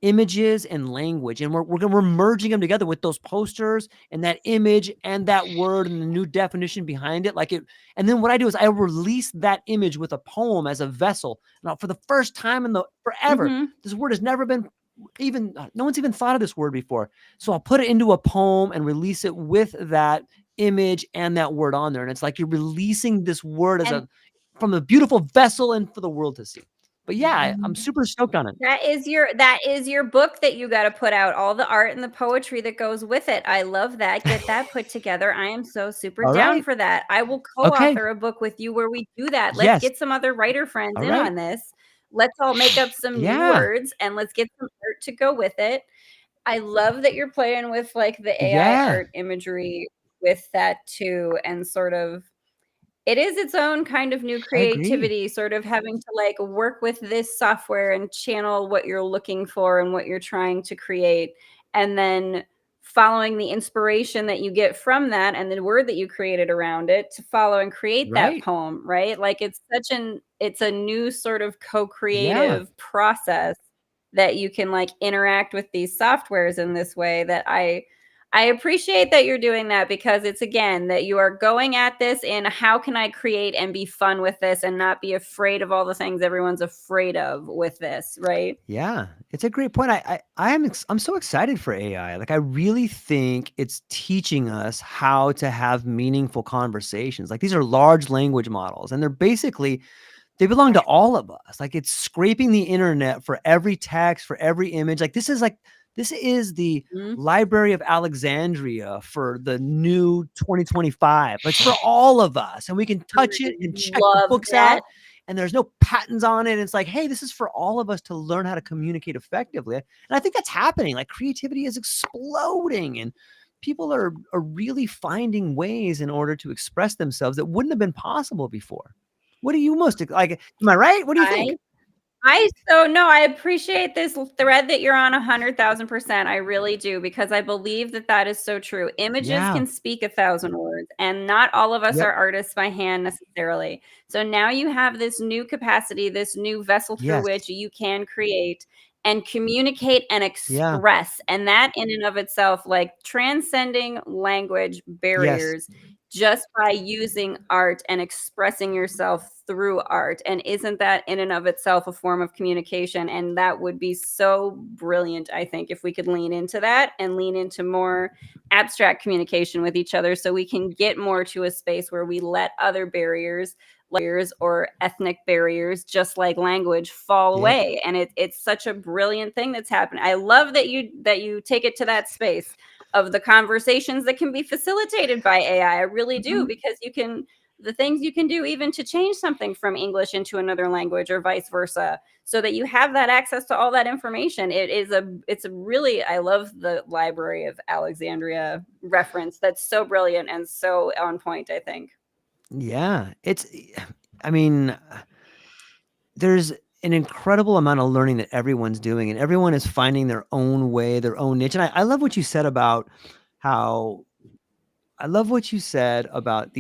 images and language, and we're merging them together with those posters and that image and that word and the new definition behind it. Like it, and then what I do is I release that image with a poem as a vessel. Now, for the first time in forever, this word has never been no one's even thought of this word before. So I'll put it into a poem and release it with that image and that word on there. And it's like you're releasing this word from a beautiful vessel and for the world to see. But yeah, I'm super stoked on it. That is your book that you got to put out, all the art and the poetry that goes with it. I love that. Get that put together. I am so super down for that. I will co-author a book with you where we do that. Let's get some other writer friends on this. Let's all make up some new words, and let's get some art to go with it. I love that you're playing with like the AI art imagery with that too, and sort of it is its own kind of new creativity, sort of having to like work with this software and channel what you're looking for and what you're trying to create, and then following the inspiration that you get from that and the word that you created around it to follow and create that poem, right? Like it's a new sort of co-creative process that you can like interact with these softwares in this way. That I appreciate that you're doing that, because it's, again, that you are going at this in how can I create and be fun with this and not be afraid of all the things everyone's afraid of with this, right? Yeah, it's a great point. I'm so excited for AI. Like I really think it's teaching us how to have meaningful conversations. Like these are large language models, and they belong to all of us. Like it's scraping the internet for every text, for every image. Like this is the Library of Alexandria for the new 2025. It's for all of us, and we can touch it and check the books out, and there's no patents on it. It's like, hey, this is for all of us to learn how to communicate effectively. And I think that's happening. Like creativity is exploding, and people are really finding ways in order to express themselves that wouldn't have been possible before. What do you most like? Am I right? What do you think? I appreciate this thread that you're on 100,000%. I really do, because I believe that is so true. Images can speak 1,000 words, and not all of us are artists by hand necessarily. So now you have this new capacity, this new vessel through which you can create. and communicate and express. And that in and of itself, like transcending language barriers just by using art and expressing yourself through art. And isn't that in and of itself a form of communication? And that would be so brilliant, I think, if we could lean into that and lean into more abstract communication with each other, so we can get more to a space where we let other barriers or ethnic barriers, just like language, fall away. And it's such a brilliant thing that's happening. I love that you take it to that space of the conversations that can be facilitated by AI. I really do, because the things you can do even to change something from English into another language or vice versa, so that you have that access to all that information. It's a really, I love the Library of Alexandria reference. That's so brilliant and so on point, I think. Yeah, I mean, there's an incredible amount of learning that everyone's doing, and everyone is finding their own way, their own niche. And I love what you said about the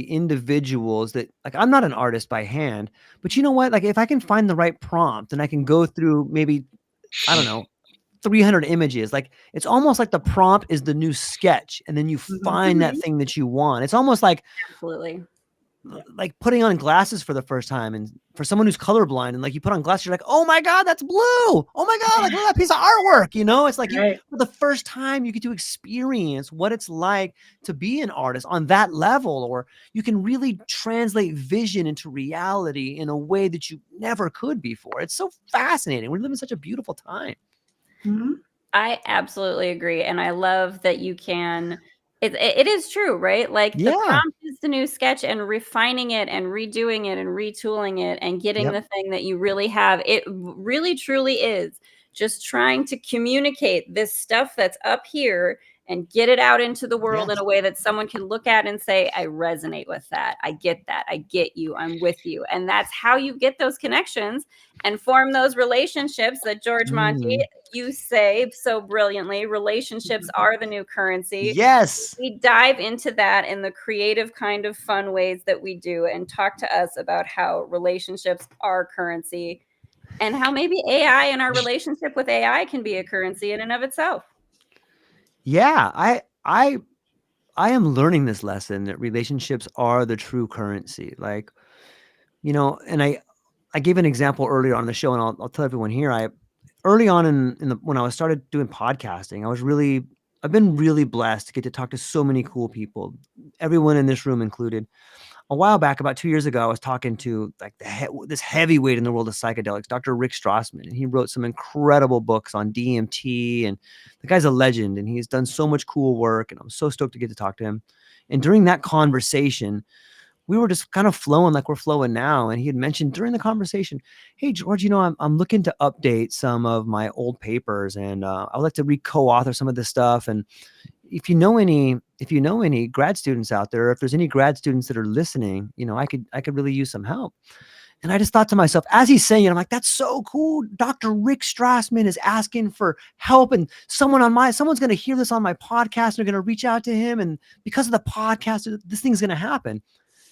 individuals that, like, I'm not an artist by hand, but you know what? Like, if I can find the right prompt and I can go through maybe, I don't know, 300 images, like it's almost like the prompt is the new sketch, and then you find that thing that you want. It's almost like, absolutely, like putting on glasses for the first time, and for someone who's colorblind, and like you put on glasses, you're like, oh my God, that's blue. Oh my God, like look at that piece of artwork. You know, it's like for the first time you get to experience what it's like to be an artist on that level, or you can really translate vision into reality in a way that you never could before. It's so fascinating. We live in such a beautiful time. I absolutely agree. And I love that you can, it is true, right? Like the prompt is the new sketch, and refining it and redoing it and retooling it and getting the thing that you really have. It really truly is just trying to communicate this stuff that's up here and get it out into the world in a way that someone can look at and say, I resonate with that. I get that. I get you. I'm with you. And that's how you get those connections and form those relationships that George Monty, you say so brilliantly. Relationships are the new currency. Yes. We dive into that in the creative kind of fun ways that we do, and talk to us about how relationships are currency, and how maybe AI and our relationship with AI can be a currency in and of itself. Yeah, I am learning this lesson that relationships are the true currency. Like, you know, and I gave an example earlier on the show, and I'll tell everyone here. Early on when I started doing podcasting, I've been really blessed to get to talk to so many cool people, everyone in this room included. A while back, about 2 years ago, I was talking to like this heavyweight in the world of psychedelics, Dr. Rick Strassman, and he wrote some incredible books on DMT, and the guy's a legend, and he's done so much cool work, and I'm so stoked to get to talk to him. And during that conversation, we were just kind of flowing like we're flowing now. And he had mentioned during the conversation, hey, George, you know, I'm looking to update some of my old papers, and I would like to co-author some of this stuff. And if you know any grad students out there, if there's any grad students that are listening, you know, I could really use some help. And I just thought to myself, as he's saying it, I'm like, that's so cool. Dr. Rick Strassman is asking for help, and someone's going to hear this on my podcast, and they're going to reach out to him. And because of the podcast, this thing's going to happen.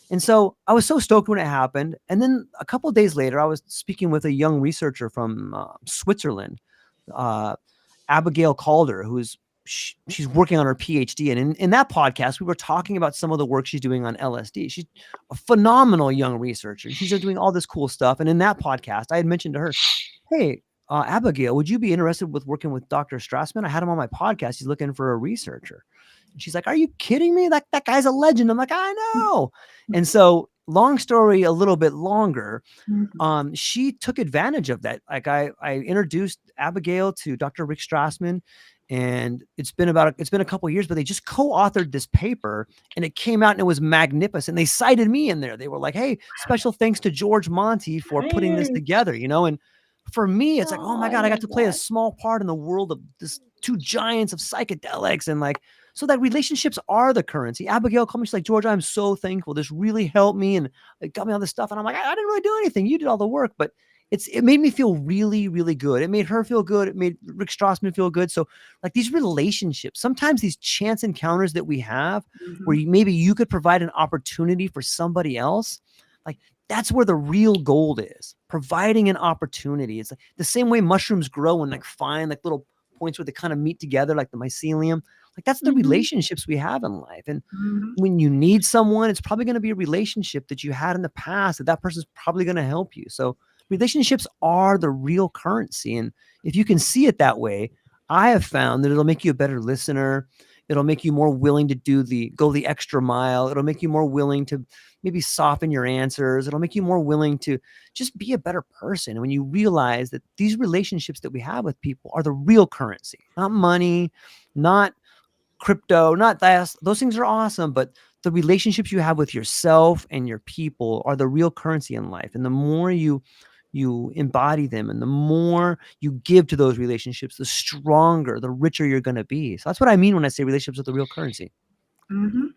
And so I was so stoked when it happened. And then a couple of days later, I was speaking with a young researcher from Switzerland, Abigail Calder, she's working on her PhD. And in that podcast, we were talking about some of the work she's doing on LSD. She's a phenomenal young researcher. She's doing all this cool stuff. And in that podcast, I had mentioned to her, hey, Abigail, would you be interested with working with Dr. Strassman? I had him on my podcast. He's looking for a researcher. And she's like, are you kidding me? That guy's a legend. I'm like, I know. And so, long story a little bit longer, she took advantage of that. Like I introduced Abigail to Dr. Rick Strassman, and it's been a couple of years, but they just co-authored this paper, and it came out and it was magnificent. They cited me in there. They were like, hey, special thanks to George Monty for putting this together, you know? And for me, it's like, oh my God, I got to play a small part in the world of this two giants of psychedelics. And like, so that relationships are the currency. Abigail called me. She's like, George, I'm so thankful. This really helped me, and it got me all this stuff. And I'm like, I didn't really do anything. You did all the work, but it made me feel really, really good. It made her feel good. It made Rick Strassman feel good. So like these relationships, sometimes these chance encounters that we have, where maybe you could provide an opportunity for somebody else, like That's where the real gold is, providing an opportunity. It's like the same way mushrooms grow and like find like little points where they kind of meet together, like the mycelium. Like that's the Mhm. relationships we have in life. And Mhm. when you need someone, it's probably going to be a relationship that you had in the past that person's probably going to help you. So relationships are the real currency. And if you can see it that way, I have found that it'll make you a better listener. It'll make you more willing to go the extra mile. It'll make you more willing to maybe soften your answers. It'll make you more willing to just be a better person. And when you realize that these relationships that we have with people are the real currency, not money, not crypto, not that, those things are awesome, but the relationships you have with yourself and your people are the real currency in life. And the more you embody them and the more you give to those relationships, the stronger, the richer you're going to be. So that's what I mean when I say relationships are the real currency. Mhm.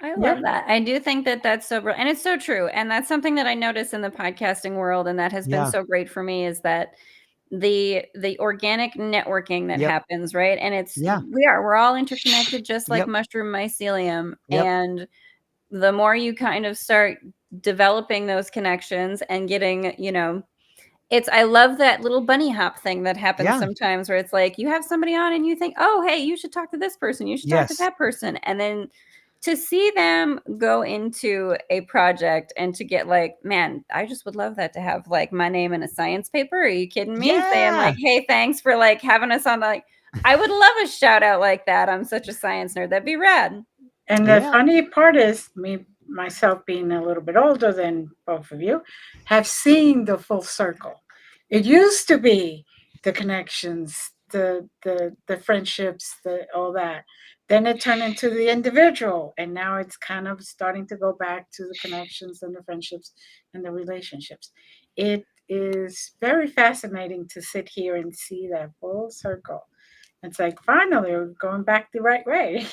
I Yeah. love that. I do think that that's so and it's so true. And that's something that I notice in the podcasting world, and that has been Yeah. so great for me, is that the organic networking that Yep. happens, right? And it's Yeah. we're all interconnected, just like Yep. mushroom mycelium. Yep. And the more you kind of start developing those connections and getting, I love that little bunny hop thing that happens Yeah. sometimes, where it's like you have somebody on and you think, oh, hey, you should talk to this person, you should talk to Yes. that person. And then to see them go into a project and to get like, man, I just would love that, to have like my name in a science paper. Are you kidding me? Saying Yeah. like, hey, thanks for like having us on. Like, I would love a shout out like that. I'm such a science nerd. That'd be rad. And the Yeah. funny part is, myself being a little bit older than both of you, have seen the full circle. It used to be the connections, the friendships, all that. Then it turned into the individual, and now it's kind of starting to go back to the connections and the friendships and the relationships. It is very fascinating to sit here and see that full circle. It's like finally we're going back the right way.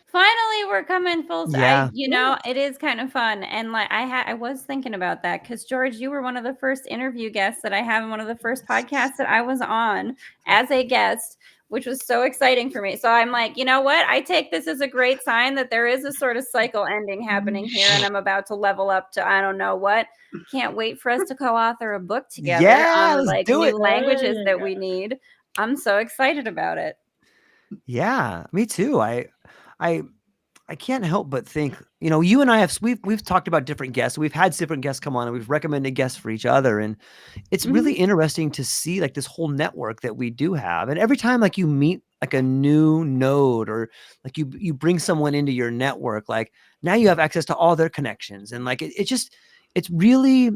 Finally, we're coming full. Yeah. It is kind of fun, and like I was thinking about that because George, you were one of the first interview guests that I have in one of the first podcasts that I was on as a guest, which was so exciting for me. So I'm like, you know what? I take this as a great sign that there is a sort of cycle ending happening here, and I'm about to level up to I don't know what. Can't wait for us to co-author a book together Yeah. on Let's like do it. new languages that we need. I'm so excited about it. Yeah. Me too. I can't help but think, you and I we've talked about different guests. We've had different guests come on and we've recommended guests for each other. And it's really interesting to see like this whole network that we do have. And every time like you meet like a new node or like you bring someone into your network, like now you have access to all their connections. And like it's really,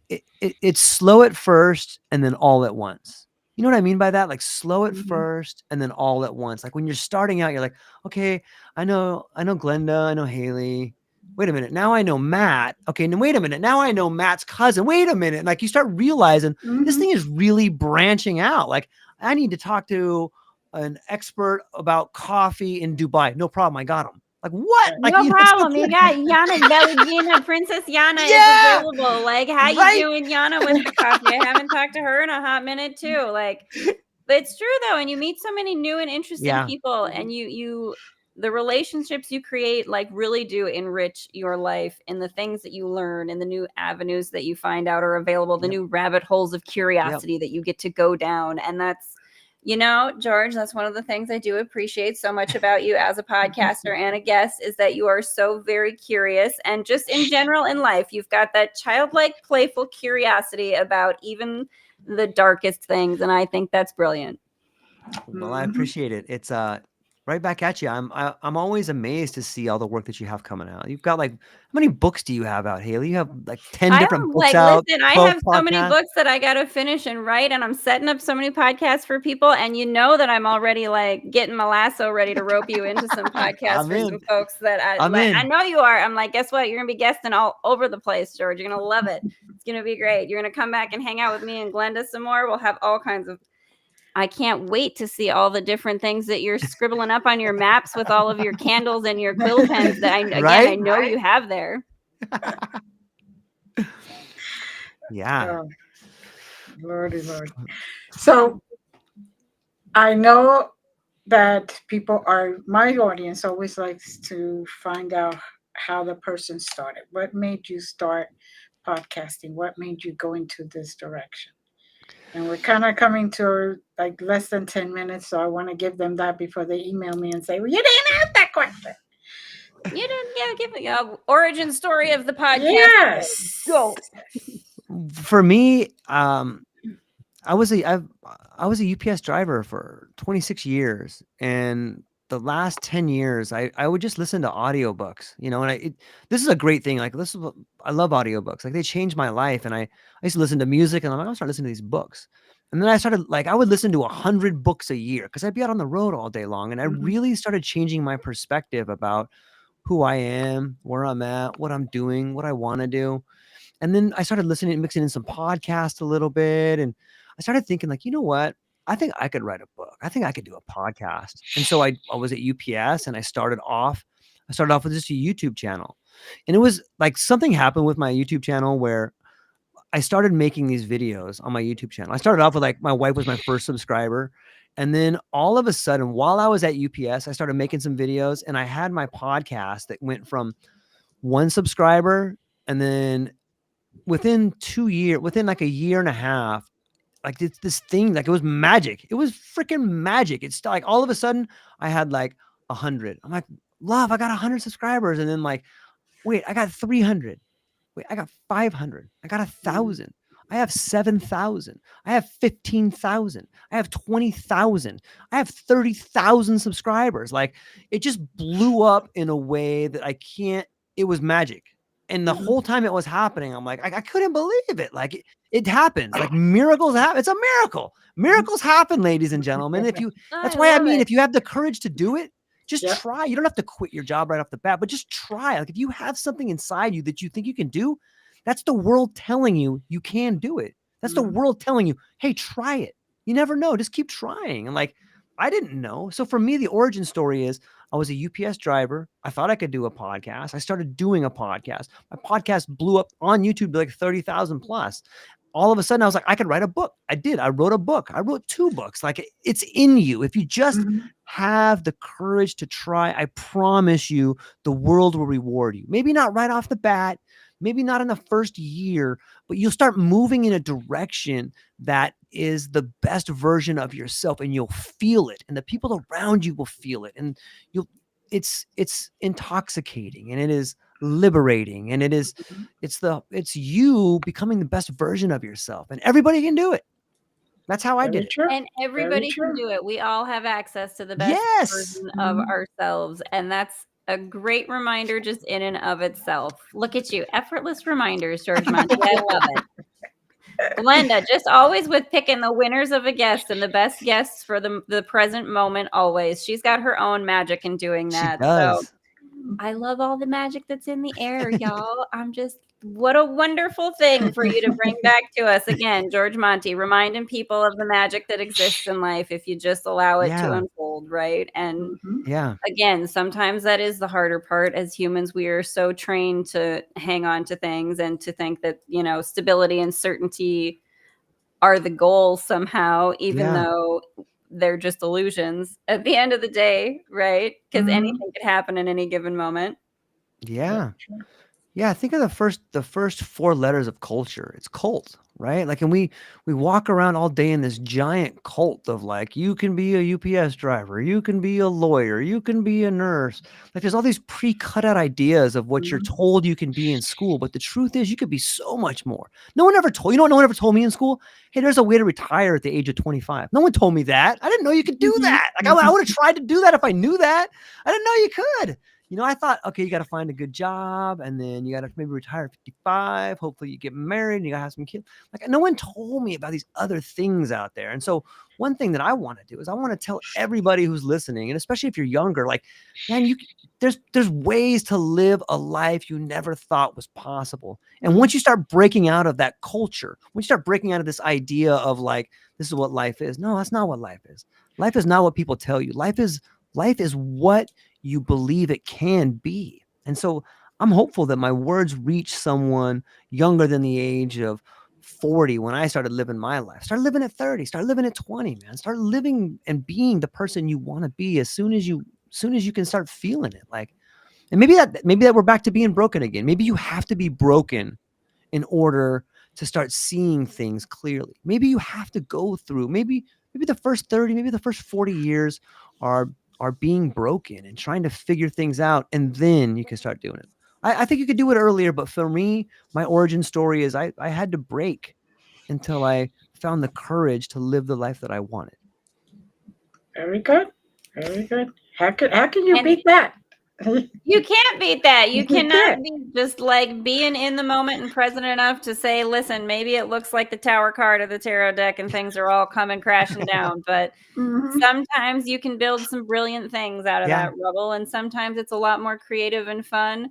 it's slow at first and then all at once. You know what I mean by that? Like slow at first and then all at once. Like when you're starting out, you're like, okay, I know Glenda, I know Haleigh. Wait a minute. Now I know Matt. Okay. Now wait a minute. Now I know Matt's cousin. Wait a minute. Like you start realizing this thing is really branching out. Like I need to talk to an expert about coffee in Dubai. No problem. I got him. Like what? Like, No problem. You got Yana Belagina. Princess Yana is available. Like, how you doing, Yana, with the coffee? I haven't talked to her in a hot minute too. Like, but it's true though, and you meet so many new and interesting people, and the relationships you create like really do enrich your life, and the things that you learn and the new avenues that you find out are available, the new rabbit holes of curiosity that you get to go down. And that's, George, that's one of the things I do appreciate so much about you as a podcaster and a guest, is that you are so very curious, and just in general in life, you've got that childlike, playful curiosity about even the darkest things. And I think that's brilliant. Well, I appreciate it. It's right back at you. I'm always amazed to see all the work that you have coming out. You've got like, how many books do you have out, Haleigh? You have like 10 different books out. Listen, I have so many books that I got to finish and write, and I'm setting up so many podcasts for people. And you know that I'm already like getting my lasso ready to rope you into some podcasts for some folks that I know you are. I'm like, guess what? You're gonna be guesting all over the place, George. You're gonna love it. It's gonna be great. You're gonna come back and hang out with me and Glenda some more. We'll have all kinds of. I can't wait to see all the different things that you're scribbling up on your maps with all of your candles and your quill pens that I know you have there. Yeah. Oh, Lordy, Lord. So I know that my audience always likes to find out how the person started. What made you start podcasting? What made you go into this direction? And we're kind of coming to like less than 10 minutes, so I want to give them that before they email me and say, well, you didn't ask that question. You didn't give a origin story of the podcast. Yes. Go. For me, I was a UPS driver for 26 years, and the last 10 years, I would just listen to audiobooks, and this is a great thing. Like, I love audiobooks. Like, they changed my life, and I used to listen to music, and I'm like, I'll start listening to these books. And then I started, like, I would listen to 100 books a year because I'd be out on the road all day long, and I really started changing my perspective about who I am, where I'm at, what I'm doing, what I want to do. And then I started listening and mixing in some podcasts a little bit. And I started thinking, like, you know what? I think I could write a book. I think I could do a podcast. And so I was at UPS, and I started off with just a YouTube channel. And it was like something happened with my YouTube channel where I started making these videos on my YouTube channel. I started off with, like, my wife was my first subscriber. And then all of a sudden, while I was at UPS, I started making some videos, and I had my podcast that went from 1 subscriber, and then within like a year and a half, like, it's this thing, like, it was magic. It was freaking magic. It's like all of a sudden I had like 100. I'm like, love, I got 100 subscribers. And then, like, wait, I got 300. Wait, I got 500. I got 1,000. I have 7,000. I have 15,000. I have 20,000. I have 30,000 subscribers. Like, it just blew up in a way that it was magic. And the whole time it was happening, I'm like, I couldn't believe it. Like, it happens. Like, miracles happen. It's a miracle. Miracles happen, ladies and gentlemen. That's why if you have the courage to do it, just try. You don't have to quit your job right off the bat, but just try. Like, if you have something inside you that you think you can do, that's the world telling you you can do it. That's the world telling you, hey, try it. You never know. Just keep trying. And, like, I didn't know. So for me, the origin story is I was a UPS driver. I thought I could do a podcast. I started doing a podcast. My podcast blew up on YouTube to like 30,000 plus. All of a sudden I was like, I could write a book. I did. I wrote a book. I wrote 2 books. Like, it's in you. If you just have the courage to try, I promise you the world will reward you. Maybe not right off the bat, maybe not in the first year, but you'll start moving in a direction that is the best version of yourself, and you'll feel it, and the people around you will feel it, and it's intoxicating, and it is liberating, and it's you becoming the best version of yourself, and everybody can do it. That's how I did it. And everybody can do it. We all have access to the best version of ourselves, and that's a great reminder just in and of itself. Look at you. Effortless reminders, George Monty. I love it. Glenda, just always with picking the winners of a guest and the best guests for the present moment always. She's got her own magic in doing that. She does. So I love all the magic that's in the air, y'all. What a wonderful thing for you to bring back to us again, George Monty, reminding people of the magic that exists in life if you just allow it to unfold, right? And again, sometimes that is the harder part. As humans, we are so trained to hang on to things and to think that, stability and certainty are the goal somehow, even though they're just illusions at the end of the day, right? Because anything could happen in any given moment. Yeah. Yeah, think of the first 4 letters of culture. It's cult, right? Like, and we walk around all day in this giant cult of, like, you can be a UPS driver, you can be a lawyer, you can be a nurse. Like, there's all these pre-cut out ideas of what you're told you can be in school, but the truth is you could be so much more. No one ever told me in school, hey, there's a way to retire at the age of 25. No one told me that. I didn't know you could do that. Like, I would have tried to do that if I knew that. I didn't know you could. I thought, okay, you got to find a good job, and then you got to maybe retire at 55. Hopefully you get married and you got to have some kids. Like, no one told me about these other things out there. And so one thing that I want to do is I want to tell everybody who's listening, and especially if you're younger, like, man, there's ways to live a life you never thought was possible. And once you start breaking out of that culture, once you start breaking out of this idea of, like, this is what life is. No, that's not what life is. Life is not what people tell you. Life is what you believe it can be. And so I'm hopeful that my words reach someone younger than the age of 40 when I started living my life. Start living at 30, start living at 20, man. Start living and being the person you want to be as soon as you can start feeling it. Like, And maybe that we're back to being broken again. Maybe you have to be broken in order to start seeing things clearly. Maybe you have to go through, maybe the first 30, maybe the first 40 years are being broken and trying to figure things out, and then you can start doing it. I think you could do it earlier, but for me, my origin story is I had to break until I found the courage to live the life that I wanted. Very good. Very good. How can you And- beat that? You can't beat that. You You cannot can't. be just like being in the moment and present enough to say, listen, maybe it looks like the tower card of the tarot deck and things are all coming crashing down, but Mhm. sometimes you can build some brilliant things out of Yeah. that rubble, and sometimes it's a lot more creative and fun.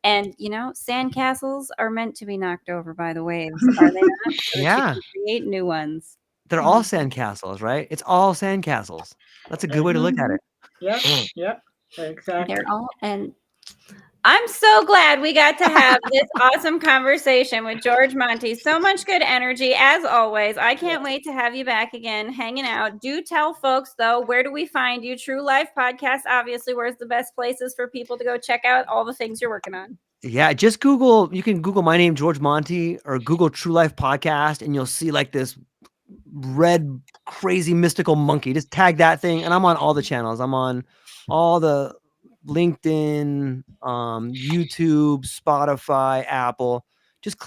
And sandcastles are meant to be knocked over by the waves, are they not? So that you Yeah. can create new ones. They're all sandcastles, right? It's all sandcastles. That's a good way to look at it. Yep. Yep. Exactly. They're all, and I'm so glad we got to have this awesome conversation with George Monty. So much good energy, as always. I can't wait to have you back again, hanging out. Do tell folks, though, where do we find you? True Life Podcast, obviously, where's the best places for people to go check out all the things you're working on? Yeah, just you can Google my name, George Monty, or Google True Life Podcast, and you'll see like this red, crazy, mystical monkey. Just tag that thing, and I'm on all the channels. I'm on all the LinkedIn, YouTube, Spotify, Apple. Just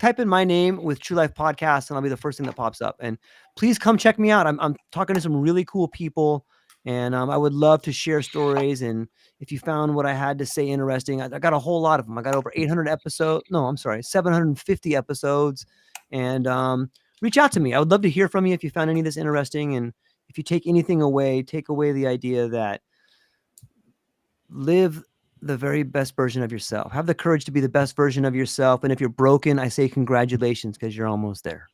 type in my name with True Life Podcast, and I'll be the first thing that pops up. And please come check me out. I'm talking to some really cool people, and I would love to share stories. And if you found what I had to say interesting, I got a whole lot of them. I got over 800 episodes. No, I'm sorry, 750 episodes. And reach out to me. I would love to hear from you if you found any of this interesting. And if you take anything away, take away the idea that live the very best version of yourself. Have the courage to be the best version of yourself. And if you're broken, I say congratulations, because you're almost there.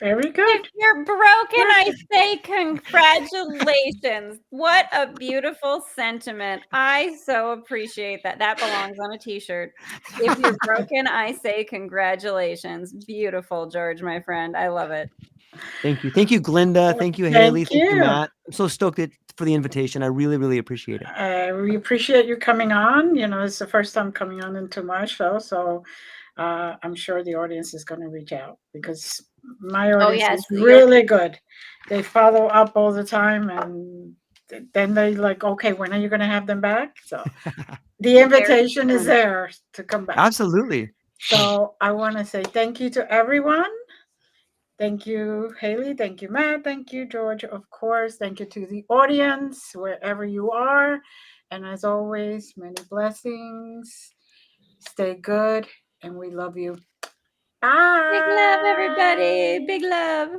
Very good. If you're broken, I say congratulations. What a beautiful sentiment. I so appreciate that. That belongs on a t-shirt. If you're broken, I say congratulations. Beautiful, George, my friend. I love it. Thank you. Thank you, Glenda. Thank you, Haleigh. Thank you, Matt. I'm so stoked for the invitation. I really, really appreciate it. We appreciate you coming on. It's the first time coming on into my show, so I'm sure the audience is going to reach out, because my audience is really good. They follow up all the time, and then they like, okay, when are you going to have them back? So the invitation is there to come back. Absolutely. So I want to say thank you to everyone. Thank you, Haleigh. Thank you, Matt. Thank you, George, of course. Thank you to the audience, wherever you are. And as always, many blessings. Stay good, and we love you. Bye. Big love, everybody. Big love.